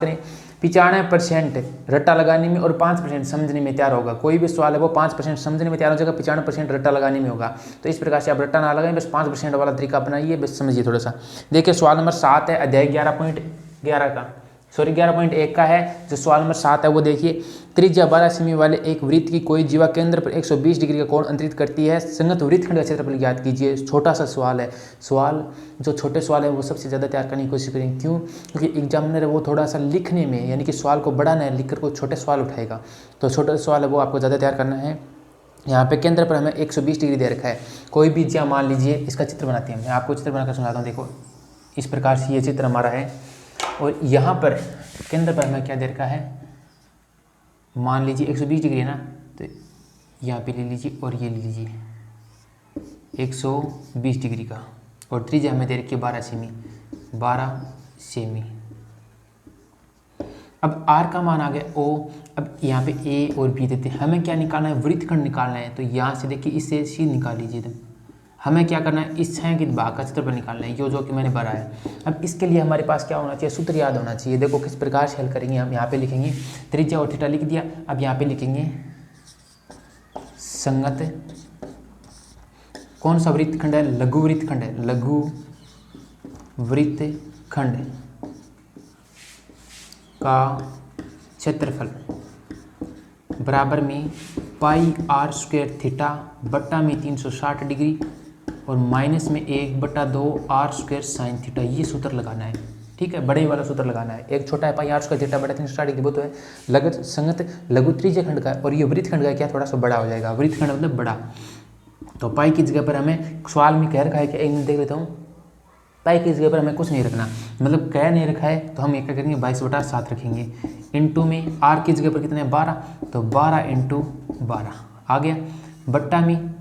करें 95% रट्टा लगाने में और 5% समझने में तैयार होगा। कोई भी सवाल है वो 5% समझने में तैयार हो जाएगा, 95% रट्टा लगाने में होगा। तो इस प्रकार से आप रट्टा ना लगाएं, बस 5% वाला तरीका अपनाइए, बस समझिए थोड़ा सा। देखिए सवाल नंबर 7 है अध्याय 11.1 का है। जो सवाल नंबर 7 है वो देखिए, त्रिज्या 12 सेमी वाले एक वृत्त की कोई जीवा केंद्र पर 120 डिग्री का कोण अंतरित करती है। संगत वृत्तखंड का क्षेत्रफल ज्ञात कीजिए। छोटा सा सवाल है। सवाल जो छोटे सवाल है वो सबसे ज़्यादा तैयार करने की कोशिश करें। क्यों? क्योंकि एग्जामिनर है वो थोड़ा सा लिखने में, यानी कि सवाल को बड़ा न लिख कर कोई छोटे सवाल उठाएगा, तो छोटे सवाल है वो आपको ज़्यादा तैयार करना है। यहाँ पे केंद्र पर हमें 120 डिग्री दे रखा है। कोई भी ज्या मान लीजिए, इसका चित्र बनाते हैं। मैं आपको चित्र बनाकर सुनाता हूँ। देखो इस प्रकार से ये चित्र हमारा है और यहाँ पर केंद्र पर हमें क्या दे रखा है, मान लीजिए 120 डिग्री है ना, तो यहाँ पे ले लीजिए और ये ले लीजिए 120 डिग्री का, और त्रिज्या हमें दे रखी है 12 सेमी। अब आर का मान आ गया ओ। अब यहाँ पे ए और बी देते हैं। हमें क्या निकालना है, वृत्तखंड निकालना है। तो यहाँ से देखिए इससे सी निकाल लीजिए। तो हमें क्या करना है, इस छायांकित भाग का क्षेत्रफल निकालना है, जो कि मैंने भरा है। अब इसके लिए हमारे पास क्या होना चाहिए, सूत्र याद होना चाहिए। देखो किस प्रकार से हल करेंगे हम। यहाँ पे लिखेंगे त्रिज्या और थीटा लिख दिया। अब यहाँ पे लिखेंगे संगत कौन सा वृत्तखंड है, लघु वृत्तखंड है। लघु वृत्तखंड का क्षेत्रफल बराबर में पाई आर स्क्वायर थीटा बट्टा में 360 डिग्री और माइनस में 1/2 आर स्क्वायर साइन थीटा। ये सूत्र लगाना है, ठीक है, बड़े वाला सूत्र लगाना है। एक छोटा है पाई आर स्क्वायर थीटा बट्टा 360 डिग्री, वो तो है लगत संगत लघु त्रिज्य खंड का, और ये वृत्तखंड का क्या थोड़ा सा बड़ा हो जाएगा। वृत्तखंड मतलब बड़ा। तो पाई की जगह पर हमें सवाल में कह रखा है कि एक मिनट देख लेता हूँ, पाई की जगह पर हमें कुछ नहीं रखना, मतलब कह नहीं रखा है तो हम एक क्या करेंगे 22/7 रखेंगे। इंटू में आर की जगह पर कितने 12, तो 12 × 12 आ गया। बट्टा में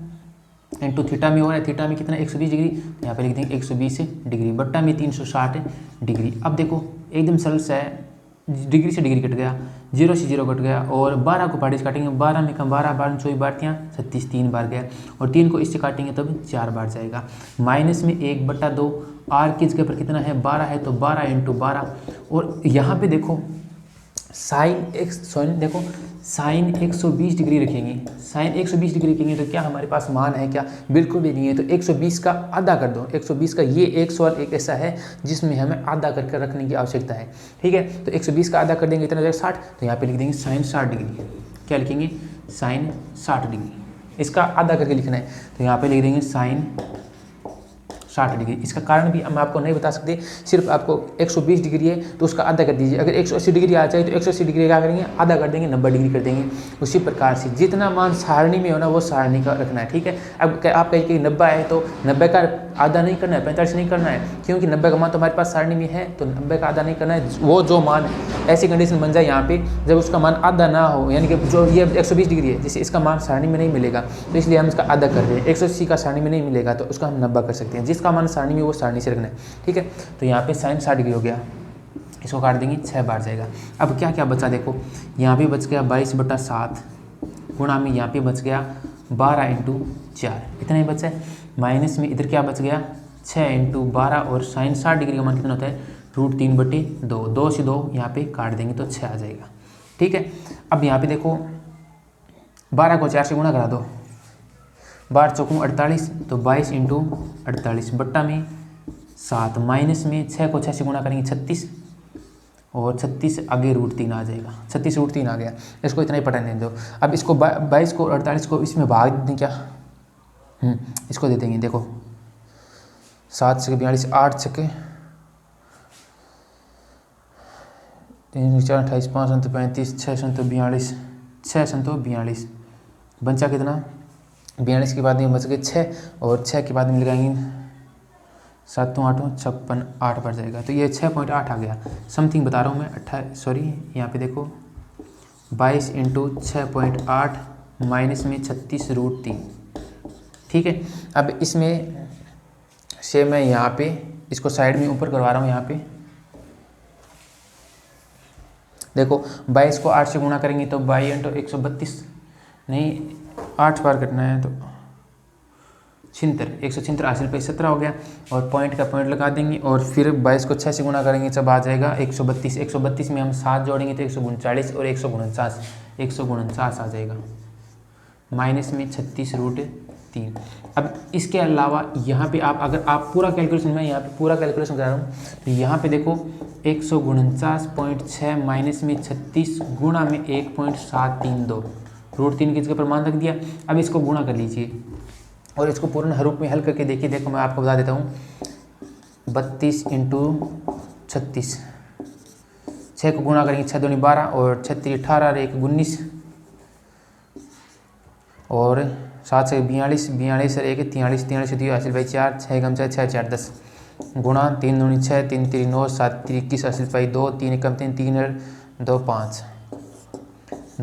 इंटू थीटा में हो रहा है, थीटा में कितना 120 डिग्री, यहाँ पे लिख देंगे 120 डिग्री, बट्टा में 360 डिग्री। अब देखो एकदम सरल सा है, डिग्री से डिग्री कट गया, 0 से 0 कट गया, और 12 को पार्टी से काटेंगे, 12 में कम 12 बार 24 बार थियाँ 36 3 बार गया, और 3 को इससे काटेंगे तब 4 बार जाएगा। माइनस में 1/2 आर की जगह पर कितना है 12 है, तो 12 × 12, और यहाँ पे देखो देखो साइन 120 डिग्री रखेंगे। साइन 120 डिग्री रखेंगे तो क्या हमारे पास मान है क्या, बिल्कुल भी नहीं है। तो 120 का आधा कर दो। 120 का ये एक सवाल एक ऐसा है जिसमें हमें आधा करके रखने की आवश्यकता है, ठीक है। तो 120 का आधा कर देंगे इतना 60, तो यहाँ पे लिख देंगे साइन 60 डिग्री। क्या लिखेंगे, साइन 60 डिग्री, इसका आधा करके लिखना है। तो यहाँ पे लिख देंगे साइन 60 डिग्री। इसका कारण भी हम आपको नहीं बता सकते, सिर्फ आपको 120 डिग्री है तो उसका आधा कर दीजिए। अगर 180 डिग्री आ जाए तो 180 डिग्री क्या करेंगे, आधा कर देंगे, 90 डिग्री कर देंगे। उसी प्रकार से जितना मान सारणी में होना वो सारणी का रखना है, ठीक है। अब आप कहें कि 90 है तो 90 का आधा नहीं करना है, 45 नहीं करना है, क्योंकि 90 का मान तो हमारे पास सारणी में है, तो 90 का आधा नहीं करना है। वो जो मान ऐसी कंडीशन बन जाए यहाँ पे जब उसका मान आधा ना हो, यानी कि जो ये 120 डिग्री है, जैसे इसका मान सारणी में नहीं मिलेगा तो इसलिए हम इसका आधा कर रहे हैं। 180 का सारणी में नहीं मिलेगा तो उसका हम 90 कर सकते हैं। जिसका मान सारणी में वो सारणी से रखना है, ठीक है। तो यहाँ पे साइन 60 डिग्री हो गया, इसको काट देंगे 6 बार जाएगा। अब क्या क्या बचा, देखो यहाँ पे बच गया 22/7 गुणा में यहाँ पे बच गया 12 × 4, इतना ही बचा है। माइनस में इधर क्या बच गया 6 × 12, और साइन 60 डिग्री का मान कितना होता है √3/2, 2 से 2 यहाँ पे काट देंगे तो 6 आ जाएगा, ठीक है। अब यहाँ पे देखो 12 को 4 से गुणा करा दो, 12 चौकों 48, तो 22 × 48 बट्टा में 7, माइनस में 6 को 6 से गुणा करेंगे 36, और 36 आगे √3 आ जाएगा, 36 √3 आ गया। इसको इतना ही पढ़ने दो। अब इसको 22 को 48 को इसमें भाग दें क्या, इसको दे देंगे। देखो 7 से 42, 8 से 3 4 28, 5 7 35, 6 7 42, 6 7 42, बचा कितना 42 के बाद में बच गए 6, और 6 के बाद में लगाएंगे 7 8 56, 8 पर जाएगा, तो ये 6.8 आ गया। समथिंग बता रहा हूँ मैं, यहाँ पे देखो 22 × 6.8 माइनस में 36 √3, ठीक है। अब इसमें से मैं यहाँ पे इसको साइड में ऊपर करवा रहा हूँ। यहाँ पे देखो 22 को 8 से गुणा करेंगे तो 22 × 132, नहीं 8 बार कटना है तो छिहत्तर, 176 हासिल पे 17 हो गया और पॉइंट का पॉइंट लगा देंगे और फिर 22 को 6 से गुना करेंगे जब आ जाएगा 132। 132 में हम 7 जोड़ेंगे तो 139 और 149 आ जाएगा, माइनस में 36√3। अब इसके अलावा यहाँ पे आप अगर आप पूरा कैलकुलेशन, मैं यहाँ पे पूरा कैलकुलेशन करा रहा हूँ, तो यहाँ पे देखो 149.6 माइनस में 36 गुणा में 1.732, √3 की जगह पर मान रख दिया। अब इसको गुणा कर लीजिए और इसको पूर्ण हरूप में हल करके देखिए। देखो मैं आपको बता देता हूँ, 32 × 36, 6 को गुणा करेंगे 6 दूनी 12 और 36 18 और 1 19 और 7 से 42, 42 और 1 43, 43 2 हासिल भाई 4, 6 कम 6, 6 4 10 गुणा 3 दूनी 6, 3 3 9, 7 3 21 हासिल भाई 2, 3 कम 3 3 और 2 5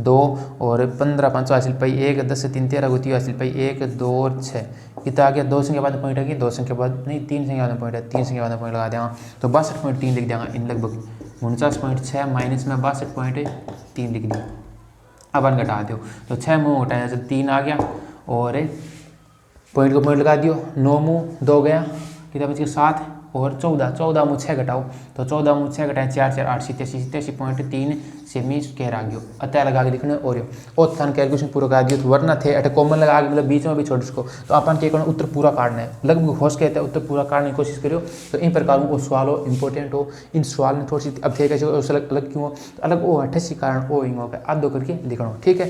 2 और 15 5 हासिल पाई 1, 10 से 3 13 गुती हासिल पाई 1 2 और 6 कितना आ गया, 2 संख्या बाद पॉइंट आ गया, 2 संख्या बाद नहीं 3 संख्या बाद पॉइंट है, 3 संख्या बाद पॉइंट लगा देंगे तो 62.3 लिख देंगे इन लगभग 49.6 माइनस में 62.3 लिख दिया। अब अन घटा दो तो 6 मुँह घटाया जब 3 आ गया और पॉइंट को पॉइंट लगा दियो, 9 मुँह 2 गया, कितना बच गया 7 और 14, 14 मुँह 6 घटाओ तो 14 मुँह 6 घटाए 4 4 8 87.3 से मीस कह रहा गयो अतः लगा के लिखने और थान कैलकुलेशन पूरा करा दियो। तो वरना थे अटे कॉमन लगा के मतलब बीच में भी छोड़ इसको तो अपन के उत्तर पूरा काटना है, लगभग होश कहते हैं उत्तर पूरा काटने की कोशिश करो। तो इन प्रकार वो सवाल हो इंपॉर्टेंट हो, इन सवाल में थोड़ी सी अब थे कैसे अलग क्यों हो, अलग वो 88 कारण वो आधो करके लिखना, ठीक है।